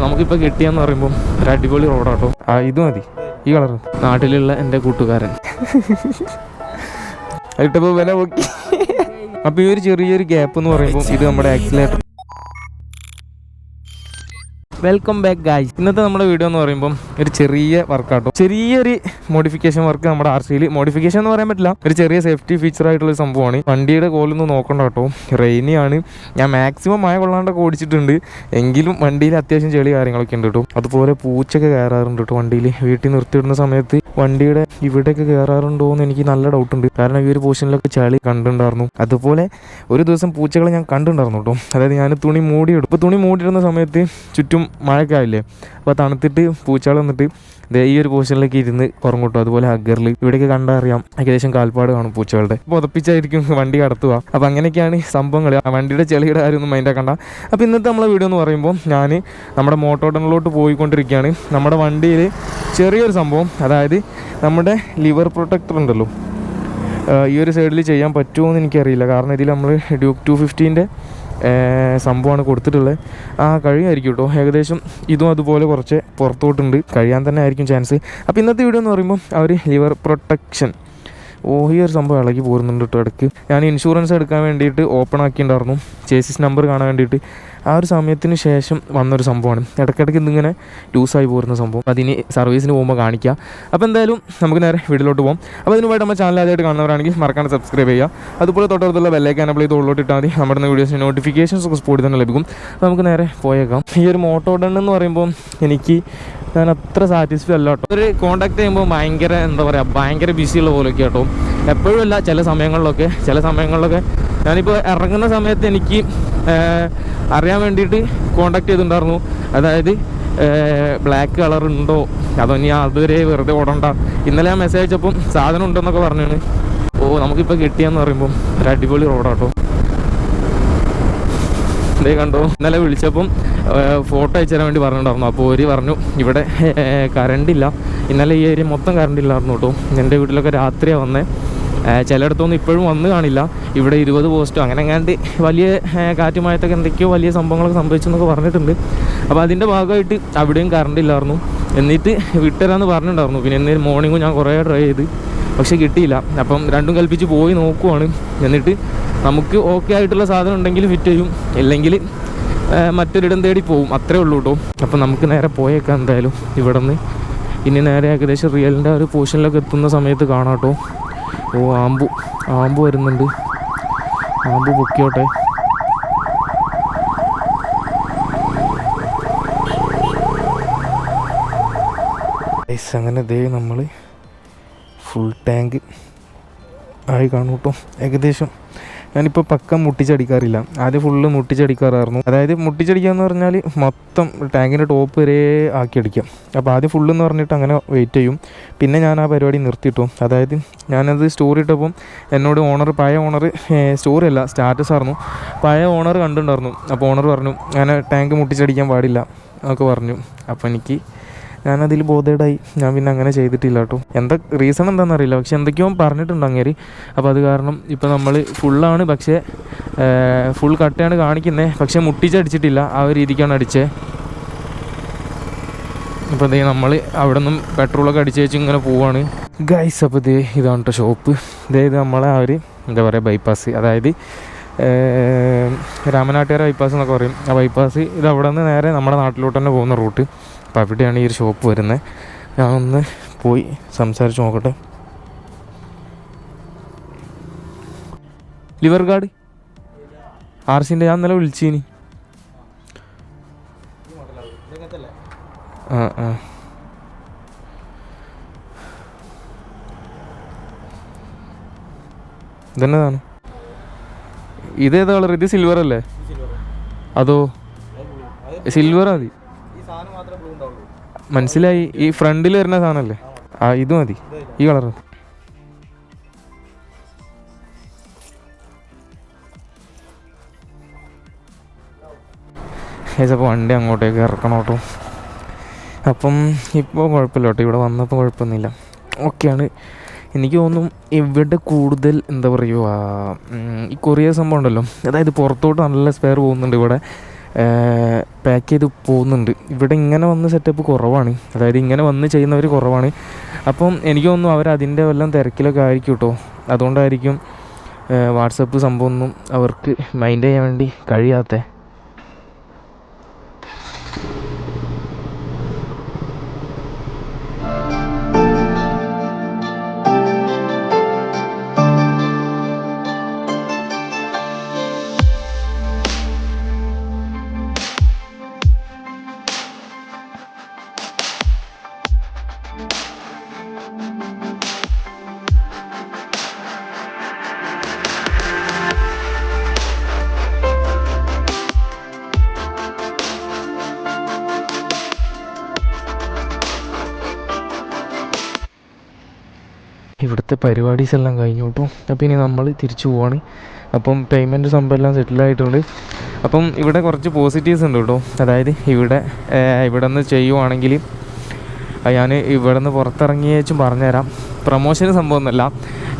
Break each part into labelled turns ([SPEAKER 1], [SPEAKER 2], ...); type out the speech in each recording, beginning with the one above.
[SPEAKER 1] നമുക്കിപ്പോൾ കിട്ടിയെന്ന് പറയുമ്പോൾ ഒരു അടിപൊളി റോഡാട്ടോ. ഇത് മതി, ഈ കളർ. നാട്ടിലുള്ള എൻ്റെ കൂട്ടുകാരൻ ഇട്ടപ്പോൾ വില നോക്കി. അപ്പോൾ ഈ ഒരു ചെറിയൊരു ഗ്യാപ്പ് എന്ന് പറയുമ്പോൾ ഇത് നമ്മുടെ ആക്സിലേറ്റർ. Welcome back guys. ഇന്നത്തെ നമ്മുടെ വീഡിയോ എന്ന് പറയുമ്പോൾ ഒരു ചെറിയ വർക്കാട്ടോ, ചെറിയൊരു മോഡിഫിക്കേഷൻ വർക്ക് നമ്മുടെ RC-യിൽ. മോഡിഫിക്കേഷൻ എന്ന് പറയാൻ പറ്റില്ല, ഒരു ചെറിയ സേഫ്റ്റി ഫീച്ചർ ആയിട്ടുള്ള സംഭവമാണ്. വണ്ടിയുടെ കോലൊന്നും നോക്കണ്ട കേട്ടോ, റെയിനിയാണ്. ഞാൻ മാക്സിമം മഴ കൊള്ളാണ്ടൊക്കെ ഓടിച്ചിട്ടുണ്ട്, എങ്കിലും വണ്ടിയിൽ അത്യാവശ്യം ചെളി കാര്യങ്ങളൊക്കെ ഉണ്ട് കേട്ടോ. അതുപോലെ പൂച്ചൊക്കെ കയറാറുണ്ട് കേട്ടോ വണ്ടിയിൽ. വീട്ടിൽ നിർത്തിയിടുന്ന സമയത്ത് വണ്ടിയുടെ ഇവിടെയൊക്കെ കയറാറുണ്ടോ എന്ന് എനിക്ക് നല്ല ഡൗട്ട് ഉണ്ട്, കാരണം ഈ ഒരു പോർഷനിലൊക്കെ ചളി കണ്ടിട്ടുണ്ടായിരുന്നു. അതുപോലെ ഒരു ദിവസം പൂച്ചകളെ ഞാൻ കണ്ടിട്ടുണ്ടായിരുന്നു കേട്ടോ. അതായത് ഞാൻ തുണി മൂടിയിടും. ഇപ്പോൾ തുണി മൂടിയിടുന്ന സമയത്ത് ചുറ്റും മഴയൊക്കെ ആവില്ലേ, അപ്പോൾ തണുത്തിട്ട് പൂച്ചകൾ വന്നിട്ട് ഈ ഒരു പോർഷനിലേക്ക് ഇരുന്ന് ഉറങ്ങും. അതുപോലെ ഹഗ്ഗറിൽ ഇവിടെയൊക്കെ കണ്ടറിയാം ഏകദേശം കാൽപ്പാട് കാണും പൂച്ചകളുടെ. പുതപ്പിച്ചായിരിക്കും വണ്ടി കടത്തുക. അപ്പോൾ അങ്ങനെയൊക്കെയാണ് സംഭവങ്ങൾ. വണ്ടിയുടെ ചെളിയുടെ കാര്യമൊന്നും മൈൻഡാക്കണ്ട. അപ്പോൾ ഇന്നത്തെ നമ്മളെ വീഡിയോ എന്ന് പറയുമ്പോൾ ഞാൻ നമ്മുടെ മോട്ടോടണിലോട്ട് പോയിക്കൊണ്ടിരിക്കുകയാണ്. നമ്മുടെ വണ്ടിയിൽ ചെറിയൊരു സംഭവം, അതായത് നമ്മുടെ ലിവർ പ്രൊട്ടക്ടർ ഉണ്ടല്ലോ, ഈ ഒരു സൈഡിൽ ചെയ്യാൻ പറ്റുമോ എന്ന് എനിക്കറിയില്ല. കാരണം ഇതിൽ നമ്മൾ ഡ്യൂക്ക് 250-ൻ്റെ സംഭവമാണ് കൊടുത്തിട്ടുള്ളത്. കഴിയുമായിരിക്കും കേട്ടോ. ഏകദേശം ഇതും അതുപോലെ കുറച്ച് പുറത്തോട്ടുണ്ട്, കഴിയാൻ തന്നെ ആയിരിക്കും ചാൻസ്. അപ്പോൾ ഇന്നത്തെ വീഡിയോ എന്ന് പറയുമ്പോൾ ലിവർ പ്രൊട്ടക്ഷൻ ഈ ഒരു സംഭവം ഇളകി പോരുന്നുണ്ട് കേട്ടോ ഇടയ്ക്ക്. ഞാൻ ഇൻഷുറൻസ് എടുക്കാൻ വേണ്ടിയിട്ട് ഓപ്പൺ ആക്കിയിട്ടുണ്ടായിരുന്നു, ചേസിസ് നമ്പർ കാണാൻ വേണ്ടിയിട്ട്. ആ ഒരു സമയത്തിന് ശേഷം വന്നൊരു സംഭവമാണ്. ഇടയ്ക്കിടയ്ക്ക് ഇതിങ്ങനെ ലൂസായി പോരുന്ന സംഭവം. അതിന് സർവീസിന് പോകുമ്പോൾ കാണിക്കുക. അപ്പോൾ എന്തായാലും നമുക്ക് നേരെ വീട്ടിലോട്ട് പോകാം. അപ്പോൾ അതിനുമായിട്ട് നമ്മുടെ ചാനൽ ആദ്യമായിട്ട് കാണുന്നവരാണെങ്കിൽ മറക്കാണ്ട് സബ്സ്ക്രൈബ് ചെയ്യുക. അതുപോലെ തൊട്ടടുത്തുള്ള ബെല്ലൈക്കൻ എനേബിൾ ചെയ്ത് ഉള്ളോട്ട് ഇട്ടാൽ മതി. നമ്മുടെ വീഡിയോസിന് നോട്ടിഫിക്കേഷൻസ് ഒക്കെ സ്പോട്ടിൽ തന്നെ ലഭിക്കും. അപ്പോൾ നമുക്ക് നേരെ പോയേക്കാം. ഈ ഒരു മോട്ടോഡൺ എന്ന് പറയുമ്പോൾ ഞാൻ അത്ര സാറ്റിസ്ഫൈ അല്ല കേട്ടോ. ഒരു കോൺടാക്ട് ചെയ്യുമ്പോൾ ഭയങ്കര ഭയങ്കര ബിസിയുള്ള പോലെയൊക്കെ കേട്ടോ. എപ്പോഴും അല്ല, ചില സമയങ്ങളിലൊക്കെ ഞാനിപ്പോൾ ഇറങ്ങുന്ന സമയത്ത് എനിക്ക് അറിയാൻ വേണ്ടിയിട്ട് കോൺടാക്ട് ചെയ്തിട്ടുണ്ടായിരുന്നു. അതായത് ബ്ലാക്ക് കളർ ഉണ്ടോ, അതോ ഇനി അതുവരെ വെറുതെ ഓടണ്ട. ഇന്നലെ ഞാൻ മെസ്സേജ് അയച്ചപ്പം സാധനം ഉണ്ടെന്നൊക്കെ പറഞ്ഞാണ്. നമുക്കിപ്പോൾ കിട്ടിയെന്ന് പറയുമ്പോൾ ഒരു അടിപൊളി റോഡാട്ടോ. ഇതേ കണ്ടോ, ഇന്നലെ വിളിച്ചപ്പം ഫോട്ടോ അയച്ചു തരാൻ വേണ്ടി പറഞ്ഞിട്ടുണ്ടായിരുന്നു. അപ്പോൾ ഒരു പറഞ്ഞു ഇവിടെ കറണ്ടില്ല. ഇന്നലെ ഈ ഏരിയ മൊത്തം കറണ്ടില്ലായിരുന്നു കേട്ടോ. എൻ്റെ വീട്ടിലൊക്കെ രാത്രിയാണ് വന്നേ. ചിലയിടത്തൊന്നും ഇപ്പോഴും വന്ന് കാണില്ല. ഇവിടെ 20 പോസ്റ്റോ അങ്ങനെ എങ്ങാണ്ട് വലിയ കാറ്റുമായിട്ടൊക്കെ എന്തൊക്കെയോ വലിയ സംഭവങ്ങളൊക്കെ സംഭവിച്ചെന്നൊക്കെ പറഞ്ഞിട്ടുണ്ട്. അപ്പോൾ അതിൻ്റെ ഭാഗമായിട്ട് അവിടെയും കറണ്ടില്ലായിരുന്നു. എന്നിട്ട് വിട്ടുതരാമെന്ന് പറഞ്ഞിട്ടുണ്ടായിരുന്നു. പിന്നെ എന്നേരം മോർണിംഗും ഞാൻ കുറേ ട്രൈ ചെയ്ത്, പക്ഷേ കിട്ടിയില്ല. അപ്പം രണ്ടും കൽപ്പിച്ച് പോയി നോക്കുവാണ്. എന്നിട്ട് നമുക്ക് ഓക്കെ ആയിട്ടുള്ള സാധനം ഉണ്ടെങ്കിൽ ഫിറ്റ് ചെയ്യും, ഇല്ലെങ്കിൽ മറ്റൊരിടം തേടി പോവും. അത്രേ ഉള്ളൂ കേട്ടോ. അപ്പം നമുക്ക് നേരെ പോയേക്കാം എന്തായാലും ഇവിടെ നിന്ന്. ഇനി നേരെ ഏകദേശം റിയലിൻ്റെ ഒരു പോർഷനിലൊക്കെ എത്തുന്ന സമയത്ത് കാണാം കേട്ടോ. ആമ്പു വരുന്നുണ്ട്. ആമ്പു പൊക്കിയോട്ടെ. അങ്ങനെ ദേ നമ്മൾ ഫുൾ ടാങ്ക് ആയി കാണും കേട്ടോ. ഏകദേശം ഞാനിപ്പോൾ പക്ക മുട്ടിച്ചടിക്കാറില്ല, ആദ്യം ഫുള്ള് മുട്ടിച്ചടിക്കാറായിരുന്നു. അതായത് മുട്ടിച്ചടിക്കുക എന്ന് പറഞ്ഞാൽ മൊത്തം ടാങ്കിൻ്റെ ടോപ്പ് വരെ ആക്കി അടിക്കാം. അപ്പോൾ ആദ്യം ഫുള്ളെന്ന് പറഞ്ഞിട്ട് അങ്ങനെ വെയിറ്റ് ചെയ്യും. പിന്നെ ഞാൻ ആ പരിപാടി നിർത്തിയിട്ടു. അതായത് ഞാനത് സ്റ്റോറി ഇട്ടപ്പം എന്നോട് പഴയ ഓണർ സ്റ്റോറി അല്ല സ്റ്റാറ്റസ് ആയിരുന്നു, പഴയ ഓണർ കണ്ടിട്ടുണ്ടായിരുന്നു. അപ്പോൾ ഓണർ പറഞ്ഞു അങ്ങനെ ടാങ്ക് മുട്ടിച്ചടിക്കാൻ പാടില്ല എന്നൊക്കെ പറഞ്ഞു. അപ്പോൾ ഞാനതിൽ ബോധേഡായി. ഞാൻ പിന്നെ അങ്ങനെ ചെയ്തിട്ടില്ല കേട്ടോ. റീസൺ എന്താണെന്നറിയില്ല, പക്ഷെ എന്തൊക്കെയോ പറഞ്ഞിട്ടുണ്ട് അങ്ങേര്. അപ്പോൾ അത് കാരണം ഇപ്പോൾ നമ്മൾ ഫുള്ളാണ്, പക്ഷേ ഫുൾ കട്ടയാണ് കാണിക്കുന്നത്, പക്ഷേ മുട്ടിച്ചടിച്ചിട്ടില്ല. ആ ഒരു രീതിക്കാണ് അടിച്ചത്. അപ്പോൾ നമ്മൾ അവിടെ നിന്നും പെട്രോളൊക്കെ അടിച്ച് വെച്ച് ഇങ്ങനെ പോവാണ് ഗൈസ്. അപ്പോൾ ഇതാണ് കേട്ടോ ഷോപ്പ്. ഇത് നമ്മളെ ബൈപ്പാസ്, അതായത് രാമനാട്ടുകര ബൈപ്പാസ് എന്നൊക്കെ പറയും. ആ ബൈപ്പാസ് ഇത് അവിടെ നിന്ന് നേരെ നമ്മുടെ നാട്ടിലോട്ട് തന്നെ പോകുന്ന റൂട്ട്. അപ്പോൾ അവിടെയാണ് ഈ ഒരു ഷോപ്പ് വരുന്നത്. ഞാൻ ഒന്ന് പോയി സംസാരിച്ച് നോക്കട്ടെ. ലിവർ ഗാർഡ് RC-ൻ്റെ ഞാൻ ഇന്നലെ വിളിച്ചിനി. ഇതെന്നതാണ്? ഇതേതാ കളർ? ഇത് സിൽവർ അല്ലേ? അതോ സിൽവർ മതി, മനസ്സിലായി. ഈ ഫ്രണ്ടിൽ വരുന്ന സാധനമല്ലേ? ഇത് മതി, ഈ കളർ. അപ്പോൾ വണ്ടി അങ്ങോട്ടേക്ക് ഇറക്കണം കേട്ടോ. അപ്പം ഇപ്പോൾ കുഴപ്പമില്ല കേട്ടോ, ഇവിടെ വന്നപ്പോൾ കുഴപ്പമൊന്നുമില്ല, ഓക്കെയാണ്. എനിക്ക് തോന്നും ഇവിടെ കൂടുതൽ ഈ കൊറിയർ സംഭവം ഉണ്ടല്ലോ, അതായത് പുറത്തോട്ട് നല്ല സ്പെയർ പോകുന്നുണ്ട് ഇവിടെ. പാക്ക് ചെയ്ത് പോകുന്നുണ്ട്. ഇവിടെ ഇങ്ങനെ വന്ന് സെറ്റപ്പ് കുറവാണ്, അതായത് ഇങ്ങനെ വന്ന് ചെയ്യുന്നവർ കുറവാണ്. അപ്പം എനിക്ക് തോന്നുന്നു അവരതിൻ്റെ വല്ലതും തിരക്കിലൊക്കെ ആയിരിക്കും കേട്ടോ. അതുകൊണ്ടായിരിക്കും വാട്സപ്പ് സംഭവമൊന്നും അവർക്ക് മൈൻഡ് ചെയ്യാൻ വേണ്ടി കഴിയാത്ത. ഇവിടുത്തെ പരിപാടീസ് എല്ലാം കഴിഞ്ഞു കേട്ടോ. അപ്പോൾ ഇനി നമ്മൾ തിരിച്ചു പോവാണ്. അപ്പം പേയ്മെൻറ്റ് സംഭവം എല്ലാം സെറ്റിലായിട്ടുണ്ട്. അപ്പം ഇവിടെ കുറച്ച് പോസിറ്റീവ്സ് ഉണ്ട് കേട്ടോ. അതായത് ഇവിടെ നിന്ന് ചെയ്യുവാണെങ്കിൽ ഞാൻ ഇവിടെ നിന്ന് പുറത്തിറങ്ങിയേച്ചും പറഞ്ഞുതരാം. പ്രൊമോഷന് സംഭവമൊന്നുമല്ല,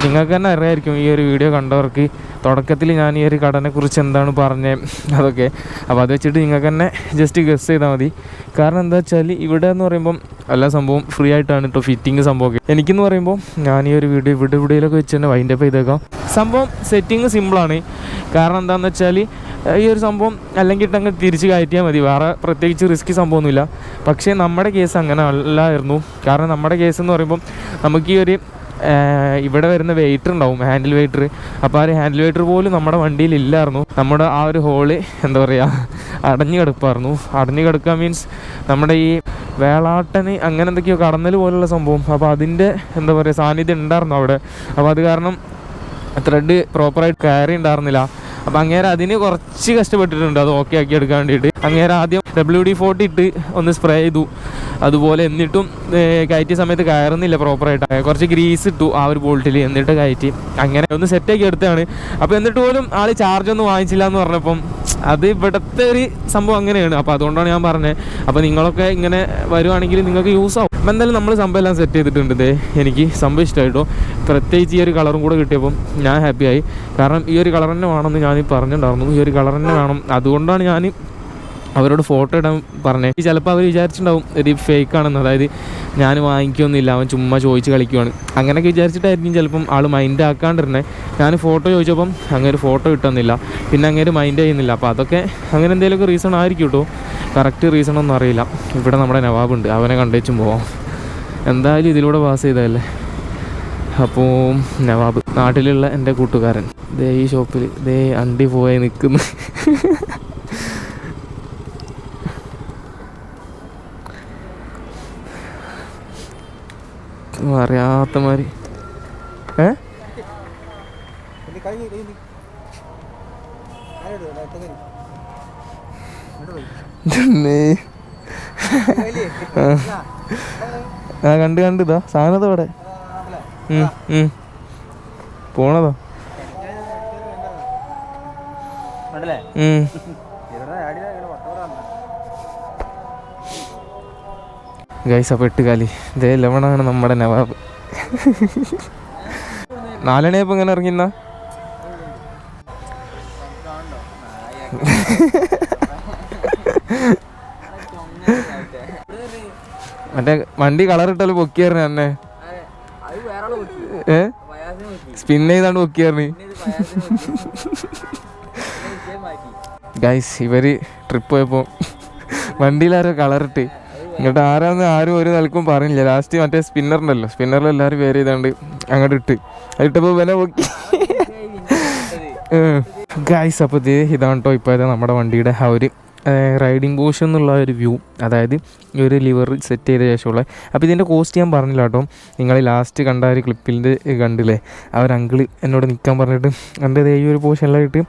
[SPEAKER 1] നിങ്ങൾക്ക് തന്നെ അറിയാമായിരിക്കും ഈ ഒരു വീഡിയോ കണ്ടവർക്ക്. തുടക്കത്തിൽ ഞാൻ ഈ ഒരു കടനെക്കുറിച്ച് എന്താണ് പറഞ്ഞത് അതൊക്കെ. അപ്പോൾ അത് വെച്ചിട്ട് നിങ്ങൾക്ക് തന്നെ ജസ്റ്റ് ഗസ് ചെയ്താൽ മതി. കാരണം എന്താ വെച്ചാൽ ഇവിടെ എന്ന് പറയുമ്പം എല്ലാ സംഭവം ഫ്രീ ആയിട്ടാണ് കേട്ടോ, ഫിറ്റിങ് സംഭവമൊക്കെ. എനിക്കെന്ന് പറയുമ്പോൾ ഞാൻ ഈ ഒരു വീഡിയോ ഇവിടെയൊക്കെ വെച്ച് തന്നെ വൈൻഡപ്പ് ചെയ്തേക്കാം. സംഭവം സെറ്റിങ് സിമ്പിളാണ്. കാരണം എന്താണെന്ന് വെച്ചാൽ ഈ ഒരു സംഭവം അല്ലെങ്കിൽ ഇട്ടങ്ങ് തിരിച്ച് കയറ്റിയാൽ മതി, വേറെ പ്രത്യേകിച്ച് റിസ്കി സംഭവമൊന്നുമില്ല. പക്ഷേ നമ്മുടെ കേസ് അങ്ങനെ അല്ലായിരുന്നു. കാരണം നമ്മുടെ കേസ് എന്ന് പറയുമ്പം നമുക്ക് ഈ ഒരു ഇവിടെ വരുന്ന വെയിറ്റർ ഉണ്ടാവും, ഹാൻഡിൽ വെയിറ്റർ. അപ്പോൾ ആ ഒരു ഹാൻഡിൽ വെയിറ്റർ പോലും നമ്മുടെ വണ്ടിയിൽ ഇല്ലായിരുന്നു. നമ്മുടെ ആ ഒരു ഹോള് എന്താ പറയുക അടഞ്ഞു കിടപ്പായിരുന്നു. അടഞ്ഞു കിടക്കുക മീൻസ് നമ്മുടെ ഈ വേളാട്ടന് അങ്ങനെ എന്തൊക്കെയോ കടന്നൽ പോലുള്ള സംഭവം. അപ്പോൾ അതിൻ്റെ എന്താ പറയുക സാന്നിധ്യം ഉണ്ടായിരുന്നു അവിടെ. അപ്പോൾ അത് കാരണം ത്രെഡ് പ്രോപ്പറായിട്ട് കയറി ഉണ്ടായിരുന്നില്ല. അപ്പം അങ്ങേരെ അതിന് കുറച്ച് കഷ്ടപ്പെട്ടിട്ടുണ്ട് അത് ഓക്കെ ആക്കി എടുക്കാൻ വേണ്ടിയിട്ട്. അങ്ങേരെ ആദ്യം WD-40 ഇട്ട് ഒന്ന് സ്പ്രേ ചെയ്തു അതുപോലെ. എന്നിട്ടും കയറ്റിയ സമയത്ത് കയറുന്നില്ല പ്രോപ്പറായിട്ട്. കുറച്ച് ഗ്രീസ് ഇട്ടു ആ ഒരു ബോൾട്ടിൽ, എന്നിട്ട് കയറ്റി അങ്ങനെ ഒന്ന് സെറ്റാക്കി എടുത്തതാണ്. അപ്പോൾ എന്നിട്ട് പോലും ആൾ ചാർജൊന്നും വാങ്ങിച്ചില്ല എന്ന് പറഞ്ഞപ്പം അത് ഇവിടുത്തെ ഒരു സംഭവം അങ്ങനെയാണ്. അപ്പോൾ അതുകൊണ്ടാണ് ഞാൻ പറഞ്ഞത്. അപ്പോൾ നിങ്ങളൊക്കെ ഇങ്ങനെ വരുവാണെങ്കിൽ നിങ്ങൾക്ക് യൂസ് ആവും. അപ്പം എന്തായാലും നമ്മൾ സംഭവം എല്ലാം സെറ്റ് ചെയ്തിട്ടുണ്ട്. എനിക്ക് സംഭവം ഇഷ്ടമായിട്ടോ. പ്രത്യേകിച്ച് ഈ ഒരു കളറും കൂടെ കിട്ടിയപ്പം ഞാൻ ഹാപ്പിയായി. കാരണം ഈ ഒരു കളർ തന്നെ വേണമെന്ന് ഞാൻ പറഞ്ഞിട്ടുണ്ടായിരുന്നു. ഈ ഒരു കളർ തന്നെ വേണം. അതുകൊണ്ടാണ് ഞാൻ അവരോട് ഫോട്ടോ ഇടാൻ പറഞ്ഞത്. ചിലപ്പോൾ അവർ വിചാരിച്ചിട്ടുണ്ടാവും ഇത് ഫേക്കാണെന്ന്, അതായത് ഞാൻ വാങ്ങിക്കൊന്നുമില്ല, അവൻ ചുമ്മാ ചോദിച്ച് കളിക്കുവാണ്, അങ്ങനെയൊക്കെ വിചാരിച്ചിട്ടായിരിക്കും ചിലപ്പം ആൾ മൈൻഡ് ആക്കാണ്ടിരുന്നത്. ഞാൻ ഫോട്ടോ ചോദിച്ചപ്പം അങ്ങനെ ഫോട്ടോ കിട്ടുന്നില്ല, പിന്നെ അങ്ങനെ മൈൻഡ് ചെയ്യുന്നില്ല. അപ്പോൾ അതൊക്കെ അങ്ങനെ എന്തെങ്കിലുമൊക്കെ റീസൺ ആയിരിക്കും കേട്ടോ. കറക്റ്റ് റീസണൊന്നും അറിയില്ല. ഇവിടെ നമ്മുടെ നവാബുണ്ട്, അവനെ കണ്ടേച്ചും പോവാം. എന്തായാലും ഇതിലൂടെ പാസ് ചെയ്തതല്ലേ. അപ്പോൾ നവാബ് നാട്ടിലുള്ള എൻ്റെ കൂട്ടുകാരൻ ദേ ഈ ഷോപ്പിൽ ദേ അണ്ടി പോയി നിൽക്കുന്നു. അറിയാത്ത മാതിരി കണ്ട് ഇതാ സാധനത അവിടെ പോണതാ. ഗൈസ് അപ്പോൾ 8 കാലി ദേ 11 നമ്മുടെ നവാബ്. 4 മണിയപ്പോൾ ഇങ്ങനെ ഇറങ്ങിന്ന മറ്റേ വണ്ടി കളറിട്ടാലും പൊക്കിയായിരുന്നു എന്നെ. സ്പിൻ ചെയ്താണ്ട് പൊക്കിയായിരുന്നു. ഗൈസ് ഇവര് ട്രിപ്പ് പോയപ്പോൾ വണ്ടിയിലാരോ കളറിട്ട് ഇങ്ങോട്ട് ആരും ഒരു നിലക്കും പറഞ്ഞില്ല. ലാസ്റ്റ് മറ്റേ സ്പിന്നറുണ്ടല്ലോ, സ്പിന്നറിൽ എല്ലാവരും പേര് ചെയ്താണ്ട് അങ്ങോട്ട് ഇട്ടപ്പോൾ വില പൊക്കി. ഗൈസ് അപ്പോൾ ഇതാണ് കേട്ടോ ഇപ്പോൾ നമ്മുടെ വണ്ടിയുടെ ആ ഒരു റൈഡിങ് പോർഷൻ എന്നുള്ള ഒരു വ്യൂ, അതായത് ഈ ഒരു ലിവർ സെറ്റ് ചെയ്ത ശേഷമുള്ള. അപ്പോൾ ഇതിൻ്റെ കോസ്റ്റ് ഞാൻ പറഞ്ഞില്ല കേട്ടോ. നിങ്ങൾ ലാസ്റ്റ് കണ്ട ഒരു ക്ലിപ്പിൻ്റെ കണ്ടില്ലേ, ആ ഒരു അങ്കിള് എന്നോട് നിൽക്കാൻ പറഞ്ഞിട്ട് എൻ്റെ ഈ ഒരു പോർഷനെല്ലാം ഇട്ട്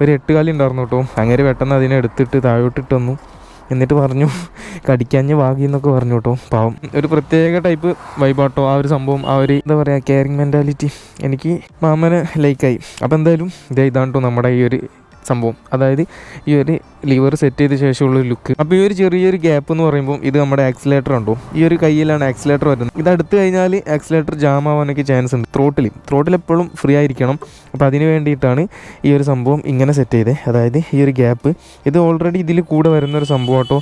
[SPEAKER 1] ഒരു 8 കാലി ഉണ്ടായിരുന്നു കേട്ടോ. അങ്ങനെ പെട്ടെന്ന് അതിനെ എടുത്തിട്ട് താഴോട്ടിട്ട് വന്നു. എന്നിട്ട് പറഞ്ഞു കടിക്കാഞ്ഞ ഭാഗ്യം എന്നൊക്കെ പറഞ്ഞു കേട്ടോ. പാവം ഒരു പ്രത്യേക ടൈപ്പ് വൈബാട്ടോ ആ ഒരു സംഭവം. ആ ഒരു എന്താ പറയുക കെയറിങ് മെൻറ്റാലിറ്റി എനിക്ക് മാമന് ലൈക്കായി. അപ്പോൾ എന്തായാലും ഇതാണ് കേട്ടോ നമ്മുടെ ഈ ഒരു സംഭവം, അതായത് ഈ ഒരു ലിവർ സെറ്റ് ചെയ്ത ശേഷമുള്ള ലുക്ക്. അപ്പോൾ ഈ ഒരു ചെറിയൊരു ഗ്യാപ്പ് എന്ന് പറയുമ്പോൾ ഇത് നമ്മുടെ ആക്സിലേറ്റർ ഉണ്ടോ, ഈ ഒരു കയ്യിലാണ് ആക്സിലേറ്റർ വരുന്നത്. ഇത് അടുത്ത് കഴിഞ്ഞാൽ ആക്സിലേറ്റർ ജാം ആവാനൊക്കെ ചാൻസ് ഉണ്ട്. ത്രോട്ടിൽ എപ്പോഴും ഫ്രീ ആയിരിക്കണം. അപ്പോൾ അതിന് വേണ്ടിയിട്ടാണ് ഈ ഒരു സംഭവം ഇങ്ങനെ സെറ്റ് ചെയ്തത്, അതായത് ഈ ഒരു ഗ്യാപ്പ്. ഇത് ഓൾറെഡി ഇതിൽ കൂടെ വരുന്നൊരു സംഭവം കേട്ടോ.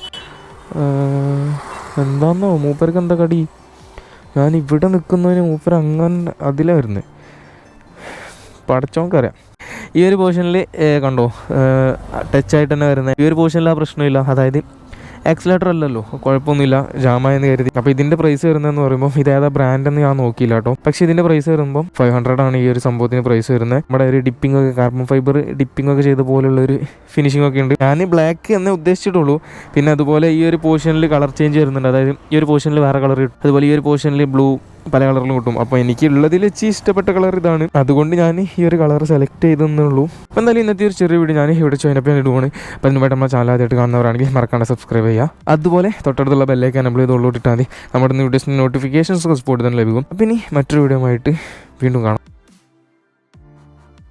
[SPEAKER 1] എന്താണെന്നോ മൂപ്പർക്ക് എന്താ കടി, ഞാൻ ഇവിടെ നിൽക്കുന്നതിന് മൂപ്പർ അങ്ങനെ അതിലാണ് വരുന്നത്, പടച്ചോnkക്കറിയാം. ഈ ഒരു പോർഷനിൽ കണ്ടോ ടച്ചായിട്ട് തന്നെ വരുന്നത്. ഈ ഒരു പോർഷനിൽ ആ പ്രശ്നമില്ല, അതായത് ആക്സിലേറ്റർ അല്ലല്ലോ, കുഴപ്പമൊന്നുമില്ല, ജാമായെന്ന് കരുതി. അപ്പോൾ ഇതിൻ്റെ പ്രൈസ് വരുന്നതെന്ന് പറയുമ്പോൾ ഇത് ഏതാ ബ്രാൻഡെന്ന് ഞാൻ നോക്കിയില്ല കേട്ടോ. പക്ഷേ ഇതിൻ്റെ പ്രൈസ് വരുമ്പോൾ 500 ആണ് ഈ ഒരു സംഭവത്തിന് പ്രൈസ് വരുന്നത്. നമ്മുടെ ഒരു ഡിപ്പിംഗ് ഒക്കെ, കാർബൺ ഫൈബർ ഡിപ്പിംഗ് ഒക്കെ ചെയ്ത പോലുള്ളൊരു ഫിനിഷിംഗ് ഒക്കെ ഉണ്ട്. ഞാൻ ബ്ലാക്ക് എന്നേ ഉദ്ദേശിച്ചിട്ടുള്ളൂ. പിന്നെ അതുപോലെ ഈ ഒരു പോർഷനിൽ കളർ ചേഞ്ച് വരുന്നുണ്ട്, അതായത് ഈ ഒരു പോർഷനിൽ വേറെ കളർ കിട്ടും, അതുപോലെ ഈ ഒരു പോർഷനിൽ ബ്ലൂ പല കളറിലും കിട്ടും. അപ്പോൾ എനിക്കുള്ളതിൽ വെച്ച് ഇഷ്ടപ്പെട്ട കളർ ഇതാണ്, അതുകൊണ്ട് ഞാൻ ഈ ഒരു കളർ സെലക്ട് ചെയ്തെന്നുള്ളൂ. അപ്പോൾ എന്തായാലും ഇന്നത്തെ ഒരു ചെറിയ വീഡിയോ ഞാൻ ഇവിടെ ചോദിനപ്പോൾ ഇടുവാണ്. അപ്പോൾ അതിനുമായിട്ട് നമ്മുടെ ചാനൽ ആദ്യമായിട്ട് കാണുന്നവരാണെങ്കിൽ മറക്കാണ്ട് സബ്സ്ക്രൈബ് ചെയ്യുക. അതുപോലെ തൊട്ടടുത്തുള്ള ബെല്ലേക്ക് നമ്മൾ ഇത് ഉള്ളോട്ടിട്ടാൽ മതി, നമ്മുടെ വീഡിയോസിന് നോട്ടിഫിക്കേഷൻസ് സ്പോട്ട് തന്നെ ലഭിക്കും. അപ്പോൾ ഇനി മറ്റൊരു വീഡിയോ ആയിട്ട് വീണ്ടും കാണാം.